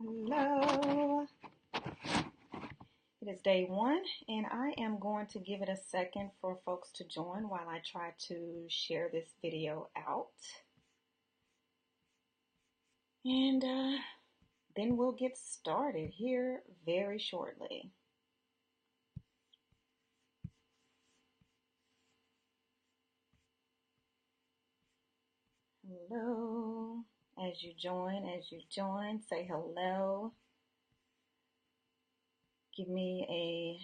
Hello. It is day one, and I am going to give it a second for folks to join while I try to share this video out. And then we'll get started here very shortly. Hello. As you join, say hello. Give me a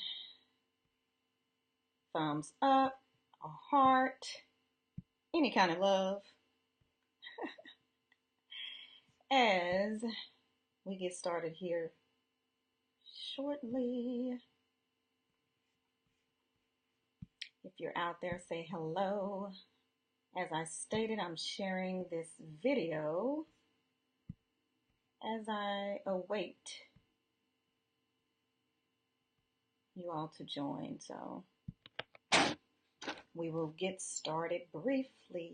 thumbs up, a heart, any kind of love as we get started here shortly. If you're out there, say hello. As I stated, I'm sharing this video as I await you all to join. So we will get started briefly.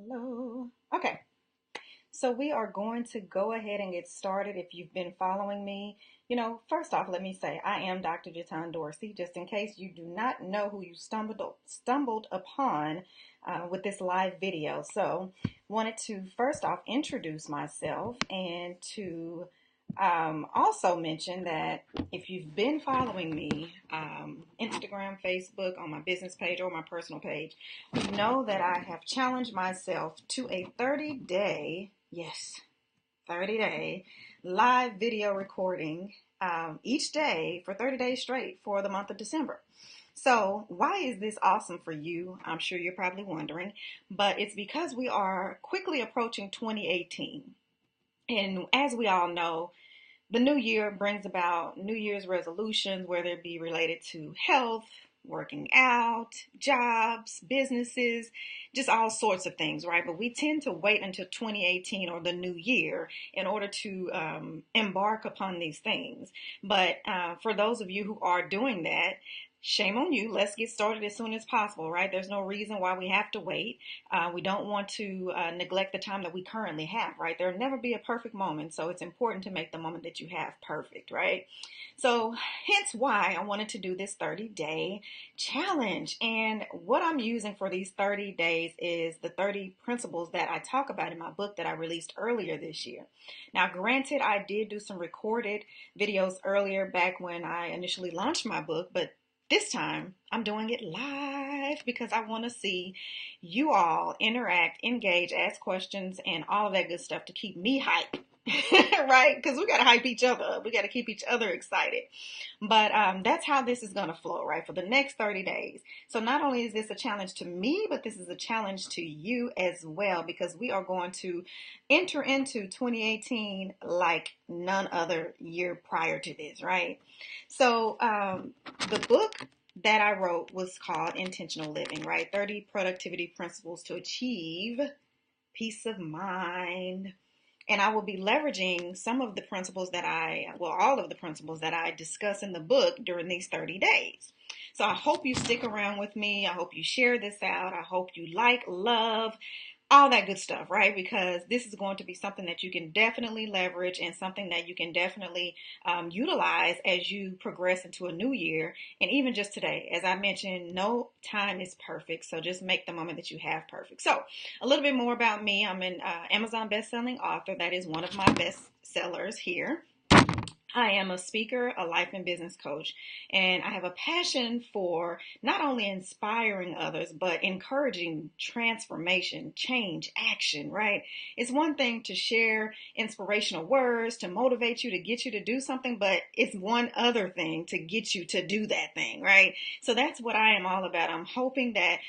Hello. Okay. So we are going to go ahead and get started. If you've been following me, first off, let me say I am Dr. Jaton Dorsey, just in case you do not know who you stumbled upon with this live video. So wanted to first off introduce myself and to also mention that if you've been following me, Instagram, Facebook, on my business page or my personal page, you know that I have challenged myself to a 30-day live video recording each day for 30 days straight for the month of December. So why is this awesome for you? I'm sure you're probably wondering, but it's because we are quickly approaching 2018. And as we all know, the new year brings about New Year's resolutions, whether it be related to health, working out, jobs, businesses, just all sorts of things, right? But we tend to wait until 2018 or the new year in order to embark upon these things. But for those of you who are doing that, shame on you. Let's get started as soon as possible, right? There's no reason why we have to wait. We don't want to neglect the time that we currently have, right? There'll never be a perfect moment, so it's important to make the moment that you have perfect, right? So hence why I wanted to do this 30-day challenge. And what I'm using for these 30 days is the 30 principles that I talk about in my book that I released earlier this year. Now, granted, I did do some recorded videos earlier back when I initially launched my book, but this time, I'm doing it live because I want to see you all interact, engage, ask questions, and all of that good stuff to keep me hyped, right? Because we got to hype each other up. We got to keep each other excited. But that's how this is going to flow, right, for the next 30 days. So not only is this a challenge to me, but this is a challenge to you as well, because we are going to enter into 2018 like none other year prior to this, right? So the book that I wrote was called Intentional Living, right? 30 productivity principles to achieve peace of mind. And I will be leveraging some of the principles all of the principles that I discuss in the book during these 30 days. So I hope you stick around with me. I hope you share this out. I hope you love, all that good stuff, right? Because this is going to be something that you can definitely leverage and something that you can definitely utilize as you progress into a new year. And even just today, as I mentioned, no time is perfect. So just make the moment that you have perfect. So a little bit more about me. I'm an Amazon best-selling author. That is one of my best sellers here. I am a speaker, a life and business coach, and I have a passion for not only inspiring others, but encouraging transformation, change, action, right? It's one thing to share inspirational words, to motivate you, to get you to do something, but it's one other thing to get you to do that thing, right? So that's what I am all about. I'm hoping that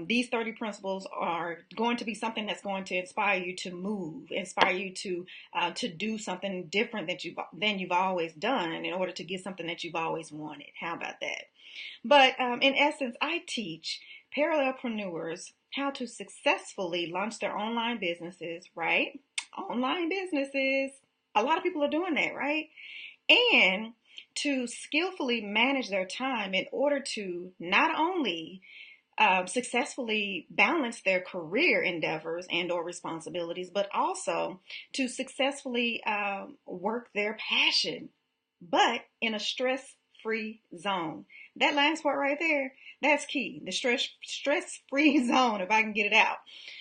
these 30 principles are going to be something that's going to inspire you to move, inspire you to do something different than you've always done in order to get something that you've always wanted. How about that? But in essence, I teach parallelpreneurs how to successfully launch their online businesses, right? online businesses. A lot of people are doing that, right? And to skillfully manage their time in order to not only successfully balance their career endeavors and or responsibilities, but also to successfully work their passion, but in a stress-free zone. That last part right there, that's key. The stress-free zone, if I can get it out.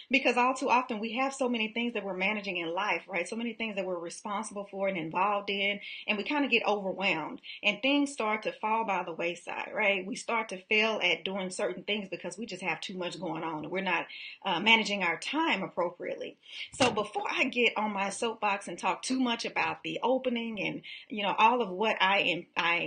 Because all too often we have so many things that we're managing in life, right? So many things that we're responsible for and involved in, and we kind of get overwhelmed and things start to fall by the wayside, right? We start to fail at doing certain things because we just have too much going on and we're not managing our time appropriately. So before I get on my soapbox and talk too much about the opening and all of what I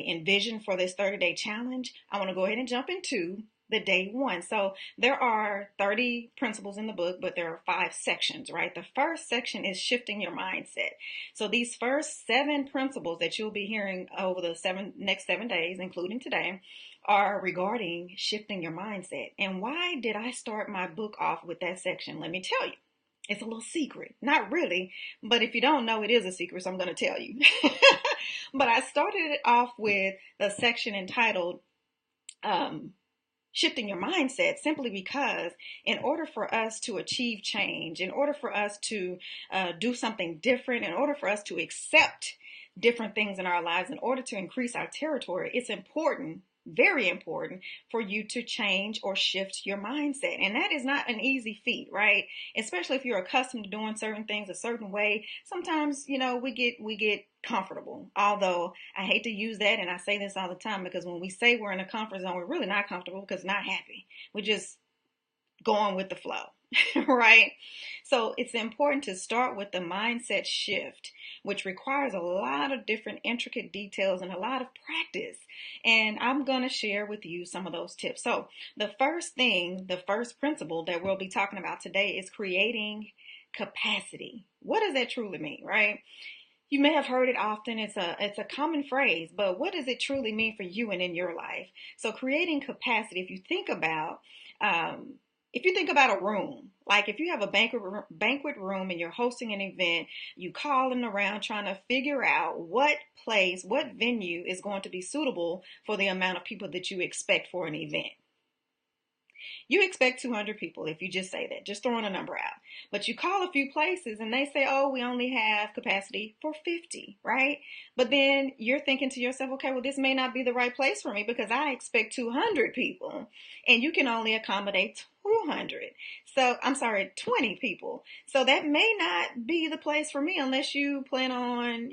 envision for this 30-day challenge, I want to go ahead and jump into the day one. So there are 30 principles in the book, but there are 5 sections, right? The first section is shifting your mindset. So these first 7 principles that you'll be hearing over the next 7 days, including today, are regarding shifting your mindset. And why did I start my book off with that section? Let me tell you. It's a little secret. Not really, but if you don't know, it is a secret, so I'm going to tell you. But I started it off with the section entitled shifting your mindset, simply because in order for us to achieve change, in order for us to do something different, in order for us to accept different things in our lives, in order to increase our territory, it's important, very important, for you to change or shift your mindset. And that is not an easy feat, right? Especially if you're accustomed to doing certain things a certain way. Sometimes, we get comfortable. Although I hate to use that, and I say this all the time, because when we say we're in a comfort zone, we're really not comfortable because not happy. We're just going with the flow, right? So it's important to start with the mindset shift, which requires a lot of different intricate details and a lot of practice. And I'm going to share with you some of those tips. So the first principle that we'll be talking about today is creating capacity. What does that truly mean, right? You may have heard it often. It's a common phrase, but what does it truly mean for you and in your life? So creating capacity, if you think about a room, like if you have a banquet room and you're hosting an event, you calling around trying to figure out what venue is going to be suitable for the amount of people that you expect for an event. You expect 200 people if you just say that, just throwing a number out. But you call a few places and they say, oh, we only have capacity for 50, right? But then you're thinking to yourself, okay, well, this may not be the right place for me because I expect 200 people and you can only accommodate 20 people. So that may not be the place for me unless you plan on,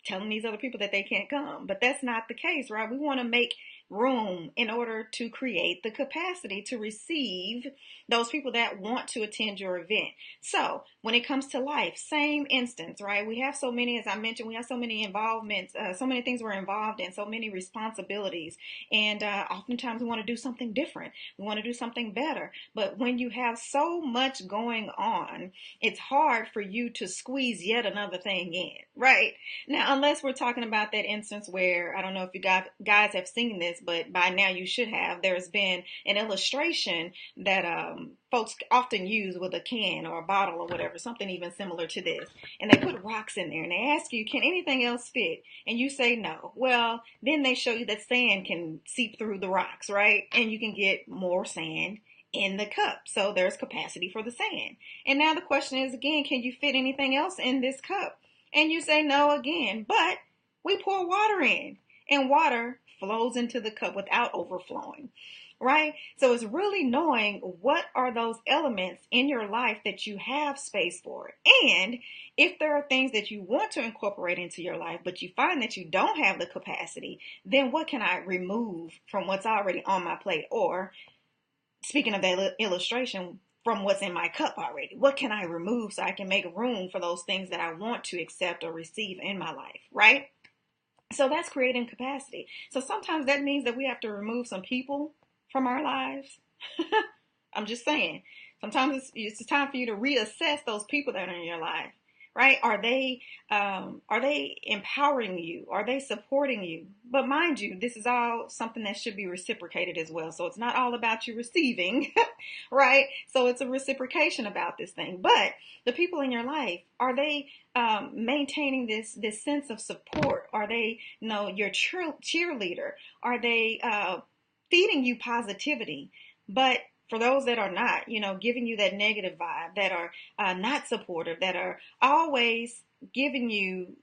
telling these other people that they can't come. But that's not the case, right? We want to make room in order to create the capacity to receive those people that want to attend your event. So when it comes to life, same instance, right? We have so many, as I mentioned, we have so many involvements, so many things we're involved in, so many responsibilities. And oftentimes we want to do something different. We want to do something better. But when you have so much going on, it's hard for you to squeeze yet another thing in, right? Now, unless we're talking about that instance where, I don't know if you guys have seen this, but by now you should have. There's been an illustration that folks often use with a can or a bottle or whatever, something even similar to this. And they put rocks in there and they ask you, can anything else fit? And you say no. Well, then they show you that sand can seep through the rocks, right? And you can get more sand in the cup. So there's capacity for the sand. And now the question is again, can you fit anything else in this cup? And you say no again, but we pour water in and water flows into the cup without overflowing, right? So it's really knowing what are those elements in your life that you have space for. And if there are things that you want to incorporate into your life, but you find that you don't have the capacity, then what can I remove from what's already on my plate? Or speaking of that illustration, from what's in my cup already, what can I remove so I can make room for those things that I want to accept or receive in my life, right? So that's creating capacity. So sometimes that means that we have to remove some people from our lives. I'm just saying. Sometimes it's time for you to reassess those people that are in your life, right? Are they empowering you? Are they supporting you? But mind you, this is all something that should be reciprocated as well. So it's not all about you receiving, right? So it's a reciprocation about this thing. But the people in your life, are they maintaining this sense of support? Are they, your cheerleader? Are they feeding you positivity? But for those that are not, giving you that negative vibe, that are not supportive, that are always giving you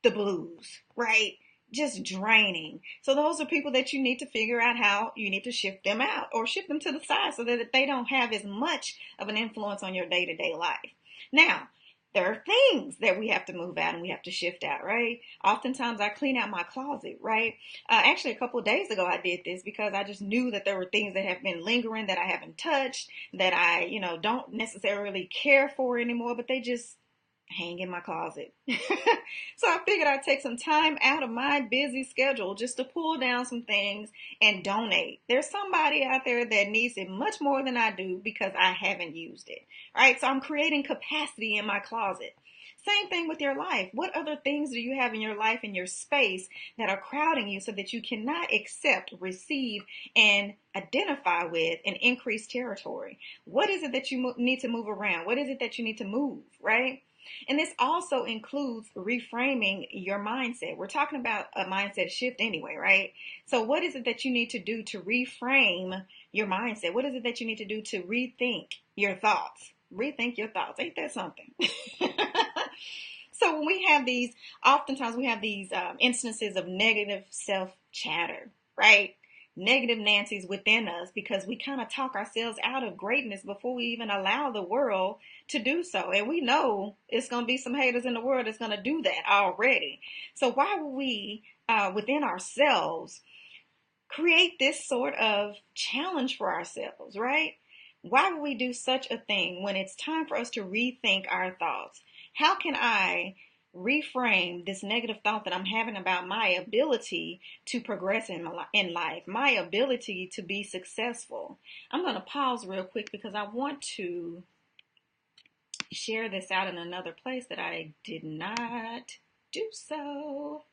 the blues, right? Just draining. So those are people that you need to figure out how you need to shift them out or shift them to the side so that they don't have as much of an influence on your day-to-day life. Now, there are things that we have to move out and we have to shift out, right? Oftentimes I clean out my closet, right? Actually, a couple of days ago I did this because I just knew that there were things that have been lingering that I haven't touched, that I, don't necessarily care for anymore, but they just hang in my closet. So I figured I'd take some time out of my busy schedule just to pull down some things and donate. There's somebody out there that needs it much more than I do because I haven't used it. All right, so I'm creating capacity in my closet. Same thing with your life. What other things do you have in your life, in your space, that are crowding you so that you cannot accept, receive, and identify with an increased territory? What is it that you need to move around? What is it that you need to move, right? And this also includes reframing your mindset. We're talking about a mindset shift anyway, right? So what is it that you need to do to reframe your mindset? What is it that you need to do to rethink your thoughts? Rethink your thoughts. Ain't that something? So when we have these, oftentimes we have these instances of negative self-chatter, right? Negative Nancy's within us because we kind of talk ourselves out of greatness before we even allow the world to do so. And we know it's going to be some haters in the world that's going to do that already. So why would we, within ourselves, create this sort of challenge for ourselves, right? Why would we do such a thing when it's time for us to rethink our thoughts? How can I reframe this negative thought that I'm having about my ability to progress in life, my ability to be successful? I'm going to pause real quick because I want to share this out in another place that I did not do so.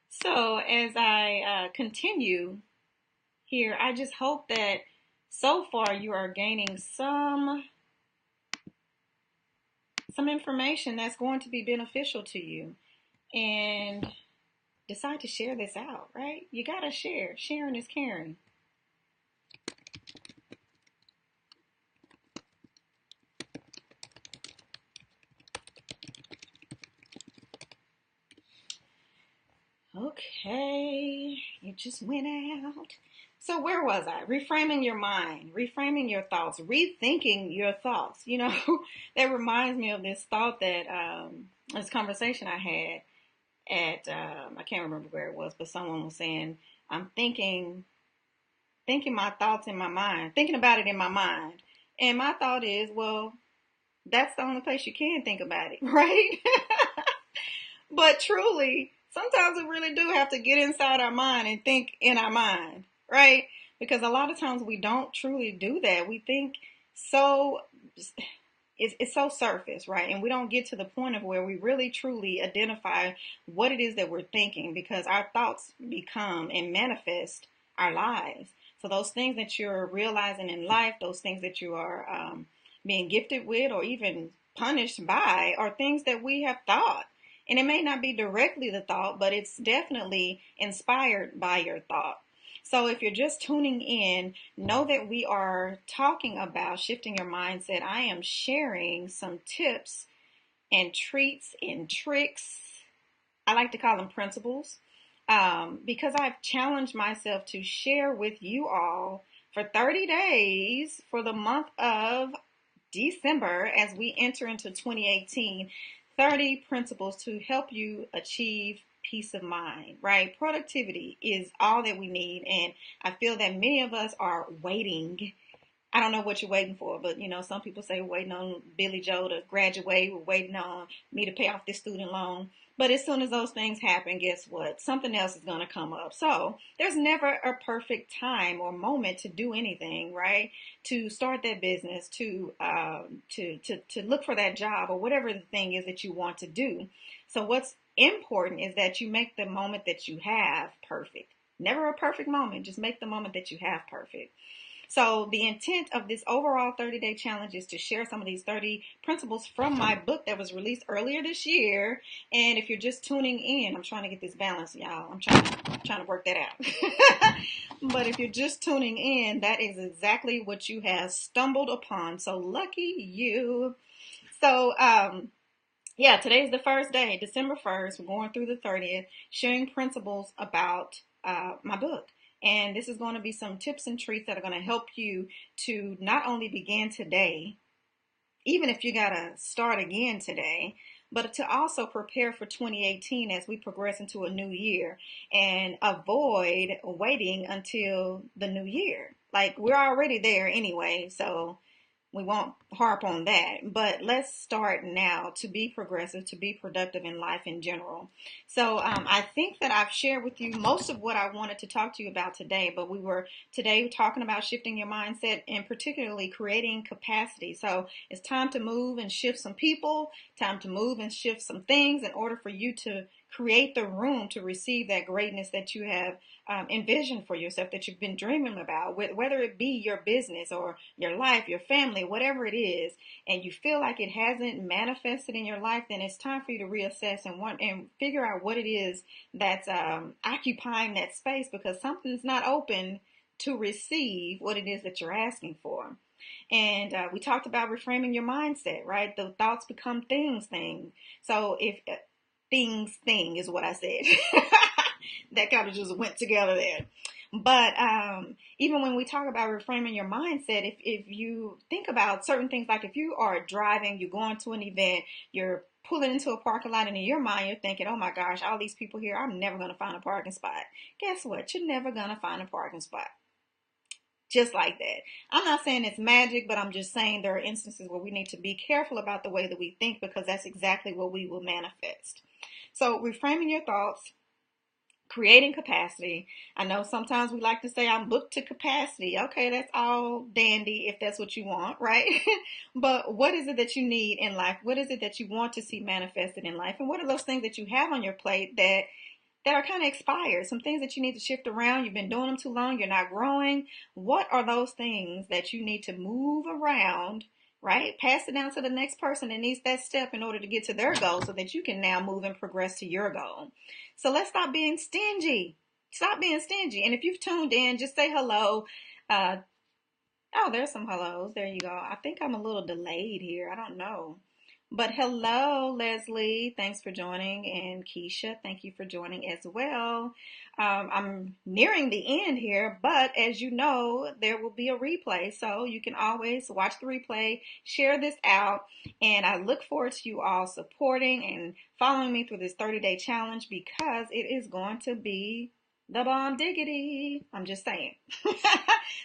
So as I continue here, I just hope that so far you are gaining some information that's going to be beneficial to you, and decide to share this out, right? You gotta share. Sharing is caring. Okay, it just went out. So where was I? Reframing your mind, reframing your thoughts, rethinking your thoughts. That reminds me of this thought that this conversation I had at I can't remember where it was, but someone was saying, I'm thinking my thoughts in my mind, thinking about it in my mind. And my thought is, well, that's the only place you can think about it, right? But truly, sometimes we really do have to get inside our mind and think in our mind, right? Because a lot of times we don't truly do that. We think so, it's so surface, right? And we don't get to the point of where we really truly identify what it is that we're thinking, because our thoughts become and manifest our lives. So those things that you're realizing in life, those things that you are being gifted with or even punished by, are things that we have thought. And it may not be directly the thought, but it's definitely inspired by your thought. So if you're just tuning in, know that we are talking about shifting your mindset. I am sharing some tips and treats and tricks. I like to call them principles, because I've challenged myself to share with you all for 30 days for the month of December as we enter into 2018, 30 principles to help you achieve peace of mind, right? Productivity is all that we need. And I feel that many of us are waiting I don't know what you're waiting for, but some people say we're waiting on Billy Joe to graduate. We're waiting on me to pay off this student loan. But as soon as those things happen, guess what? Something else is going to come up. So there's never a perfect time or moment to do anything, right? To start that business, to look for that job, or whatever the thing is that you want to do. So what's important is that you make the moment that you have perfect. Never a perfect moment. Just make the moment that you have perfect. So the intent of this overall 30-day challenge is to share some of these 30 principles from my book that was released earlier this year. And if you're just tuning in, I'm trying to get this balance, y'all. I'm trying to work that out. But if you're just tuning in, that is exactly what you have stumbled upon. So lucky you. So, yeah, today's the first day, December 1st. We're going through the 30th, sharing principles about my book. And this is going to be some tips and treats that are going to help you to not only begin today, even if you got to start again today, but to also prepare for 2018 as we progress into a new year and avoid waiting until the new year. Like, we're already there anyway, so we won't harp on that, but let's start now to be progressive, to be productive in life in general. So I think that I've shared with you most of what I wanted to talk to you about today, but we were today talking about shifting your mindset and particularly creating capacity. So it's time to move and shift some people, time to move and shift some things in order for you to create the room to receive that greatness that you have envisioned for yourself, that you've been dreaming about, whether it be your business or your life, your family, whatever it is, and you feel like it hasn't manifested in your life, then it's time for you to reassess and figure out what it is that's occupying that space, because something's not open to receive what it is that you're asking for. And we talked about reframing your mindset, right? The thoughts become things thing. So if thing is what I said. That kind of just went together there. But even when we talk about reframing your mindset, if you think about certain things, like if you are driving, you're going to an event, you're pulling into a parking lot, and in your mind you're thinking, oh my gosh, all these people here, I'm never going to find a parking spot. Guess what? You're never going to find a parking spot. Just like that. I'm not saying it's magic, but I'm just saying there are instances where we need to be careful about the way that we think, because that's exactly what we will manifest. So reframing your thoughts, creating capacity. I know sometimes we like to say I'm booked to capacity. Okay, that's all dandy if that's what you want, right? But what is it that you need in life? What is it that you want to see manifested in life? And what are those things that you have on your plate that are kind of expired, some things that you need to shift around? You've been doing them too long, you're not growing. What are those things that you need to move around, right? Pass it down to the next person that needs that step in order to get to their goal, so that you can now move and progress to your goal. So let's stop being stingy. Stop being stingy. And if you've tuned in, just say hello. Oh, there's some hellos. There you go. I think I'm a little delayed here. I don't know. But hello, Leslie. Thanks for joining. And Keisha, thank you for joining as well. I'm nearing the end here, but as you know, there will be a replay. So you can always watch the replay, share this out. And I look forward to you all supporting and following me through this 30-day challenge, because it is going to be the bomb diggity. I'm just saying.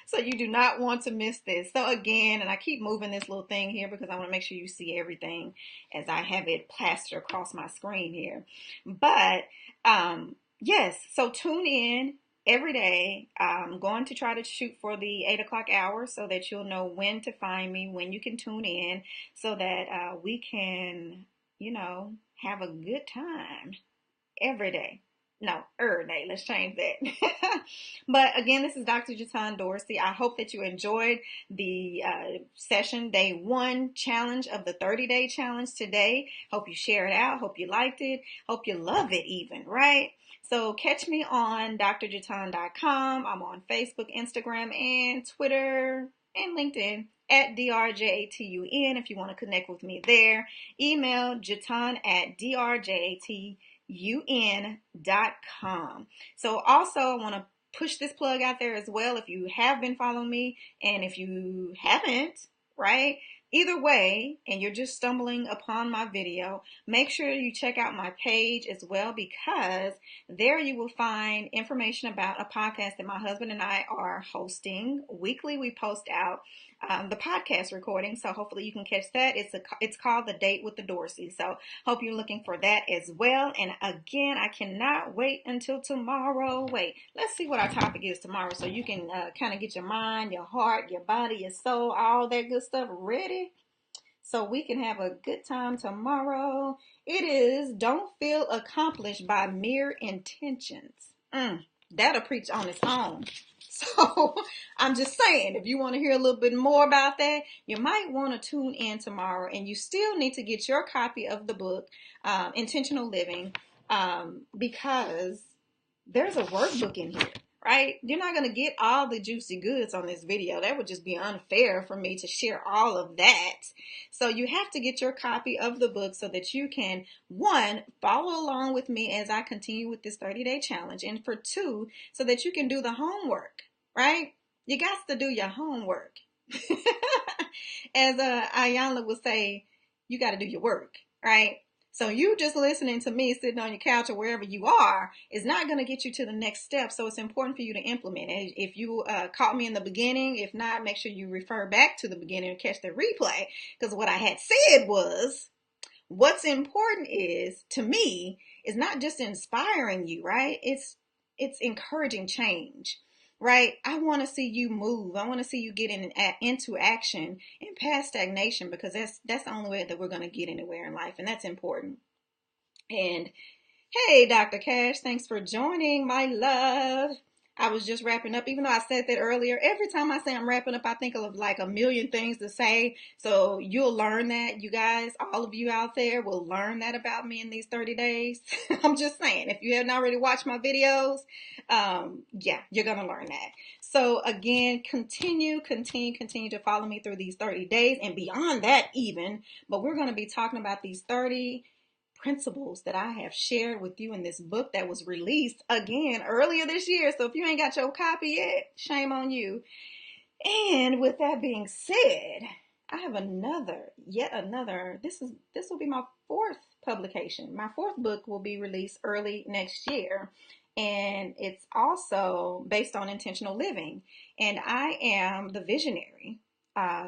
So you do not want to miss this. So again, and I keep moving this little thing here because I want to make sure you see everything as I have it plastered across my screen here. But yes, so tune in every day. I'm going to try to shoot for the 8 o'clock hour so that you'll know when to find me, when you can tune in, so that we can, have a good time every day. No, day. Let's change that. But again, this is Dr. Jatan Dorsey. I hope that you enjoyed the session, day 1 challenge of the 30-day challenge today. Hope you share it out. Hope you liked it. Hope you love it even, right? So catch me on drjatan.com. I'm on Facebook, Instagram, and Twitter, and LinkedIn at drjatun if you want to connect with me there. Email jatan@drjatun.com. So also I want to push this plug out there as well. If you have been following me, and if you haven't, right? Either way, and you're just stumbling upon my video, make sure you check out my page as well, because there you will find information about a podcast that my husband and I are hosting. Weekly we post out the podcast recording. So hopefully you can catch that. It's called The Date with the Dorsey. So hope you're looking for that as well. And again, I cannot wait until tomorrow. Wait, let's see what our topic is tomorrow, so you can kind of get your mind, your heart, your body, your soul, all that good stuff ready, so we can have a good time tomorrow. It is Don't Feel Accomplished by Mere Intentions. That'll preach on its own. So I'm just saying, if you want to hear a little bit more about that, you might want to tune in tomorrow. And you still need to get your copy of the book, Intentional Living, because there's a workbook in here. Right? You're not going to get all the juicy goods on this video. That would just be unfair for me to share all of that. So you have to get your copy of the book so that you can, one, follow along with me as I continue with this 30-day challenge. And for two, so that you can do the homework, right? You got to do your homework. As Ayanla would say, you got to do your work, right? So you just listening to me sitting on your couch or wherever you are is not going to get you to the next step. So it's important for you to implement it. If you caught me in the beginning, if not, make sure you refer back to the beginning and catch the replay. Because what I had said was, what's important is, to me, is not just inspiring you, right? It's encouraging change. Right? I want to see you move. I want to see you get into action and past stagnation, because that's the only way that we're going to get anywhere in life, and that's important. And hey, Dr. Cash, thanks for joining, my love. I was just wrapping up, even though I said that earlier. Every time I say I'm wrapping up, I think of like a million things to say. So you'll learn that, you guys, all of you out there will learn that about me in these 30 days. I'm just saying, if you haven't already watched my videos, yeah, you're going to learn that. So again, continue to follow me through these 30 days and beyond that even. But we're going to be talking about these 30 principles that I have shared with you in this book that was released again earlier this year. So if you ain't got your copy yet, shame on you. And with that being said, I have yet another, this will be my fourth publication. My fourth book will be released early next year. And it's also based on intentional living. And I am the visionary.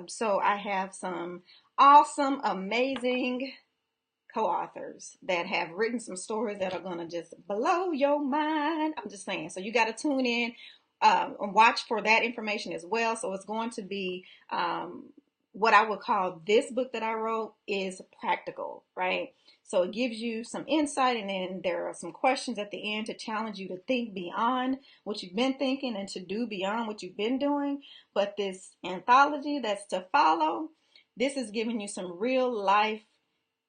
So I have some awesome, amazing co-authors that have written some stories that are going to just blow your mind. I'm just saying. So you got to tune in and watch for that information as well. So it's going to be what I would call, this book that I wrote is practical, right? So it gives you some insight, and then there are some questions at the end to challenge you to think beyond what you've been thinking and to do beyond what you've been doing. But this anthology that's to follow, this is giving you some real life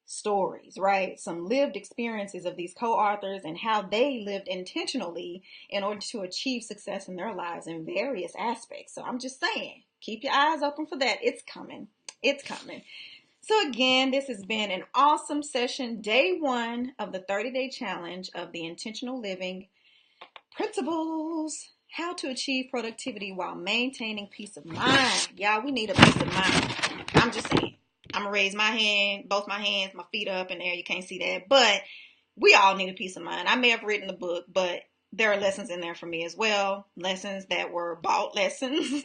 stories, right? Some lived experiences of these co-authors and how they lived intentionally in order to achieve success in their lives in various aspects. So I'm just saying, keep your eyes open for that. It's coming. It's coming. So again, this has been an awesome session, day 1 of the 30-day challenge of the intentional living principles, how to achieve productivity while maintaining peace of mind. Y'all, we need a peace of mind. I'm just saying. I'm going to raise my hand, both my hands, my feet up in there. You can't see that. But we all need a peace of mind. I may have written the book, but there are lessons in there for me as well. Lessons that were bought lessons.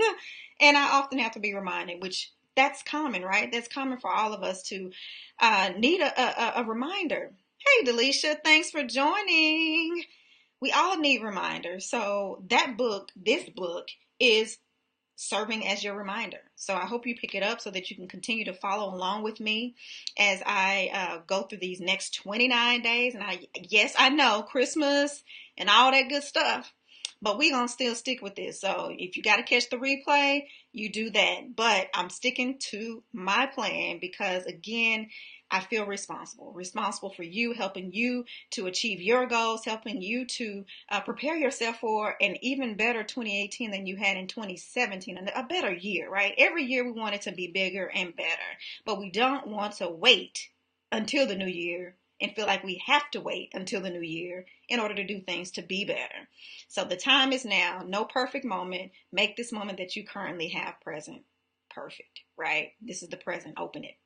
And I often have to be reminded, which that's common, right? That's common for all of us to need a reminder. Hey, Delisha, thanks for joining. We all need reminders. So that book, this book, is serving as your reminder. So I hope you pick it up so that you can continue to follow along with me as I go through these next 29 days. And yes, I know Christmas and all that good stuff, but we're going to still stick with this. So if you got to catch the replay, you do that. But I'm sticking to my plan because, again, I feel responsible for you, helping you to achieve your goals, helping you to prepare yourself for an even better 2018 than you had in 2017, a better year, right? Every year we want it to be bigger and better, but we don't want to wait until the new year and feel like we have to wait until the new year in order to do things to be better. So the time is now. No perfect moment. Make this moment that you currently have present. perfect, right? This is the present. Open it.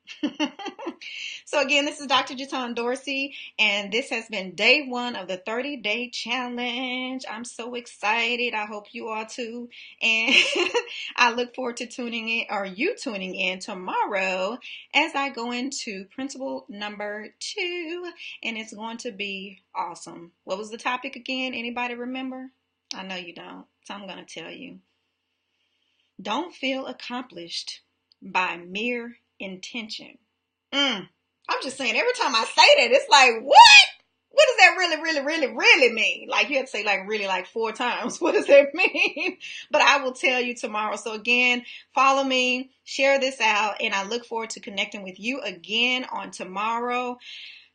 So again, this is Dr. Jaton Dorsey, and this has been day 1 of the 30-day challenge. I'm so excited. I hope you are too. And I look forward to tuning in tomorrow as I go into principle number 2, and it's going to be awesome. What was the topic again? Anybody remember? I know you don't, so I'm going to tell you. Don't feel accomplished by mere intention. I'm just saying, every time I say that, it's like, what? What does that really mean? Like, you have to say like really like 4 times. What does that mean? But I will tell you tomorrow. So again, follow me, share this out, and I look forward to connecting with you again on tomorrow.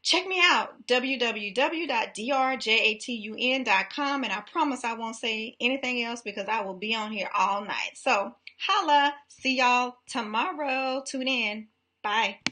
Check me out, www.drjatun.com, and I promise I won't say anything else because I will be on here all night. So holla, see y'all tomorrow. Tune in. Bye.